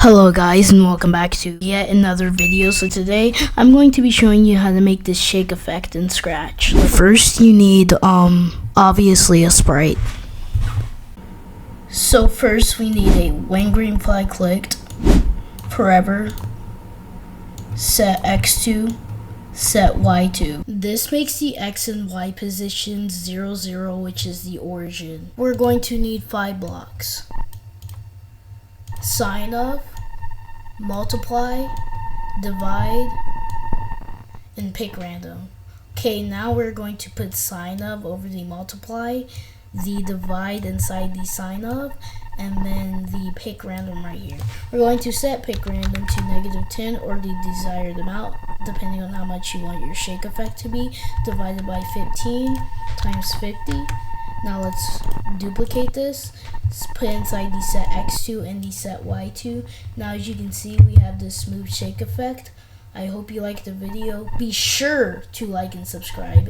Hello guys, and welcome back to yet another video. So today I'm going to be showing you how to make this shake effect in Scratch. First you need obviously a sprite. So first we need a when green flag clicked, forever, set x2, set y2. This makes the x and y positions 0, 0, which is the origin. We're going to need 5 blocks. Sign of, multiply, divide, and pick random. Okay, now we're going to put sign of over the multiply, the divide inside the sign of, and then the pick random right here. We're going to set pick random to -10 or the desired amount, depending on how much you want your shake effect to be, divided by 15 times 50. Now let's duplicate this. Let's put inside the set x2 and the set y2. Now as you can see, we have this smooth shake effect. I hope you liked the video. Be sure to like and subscribe.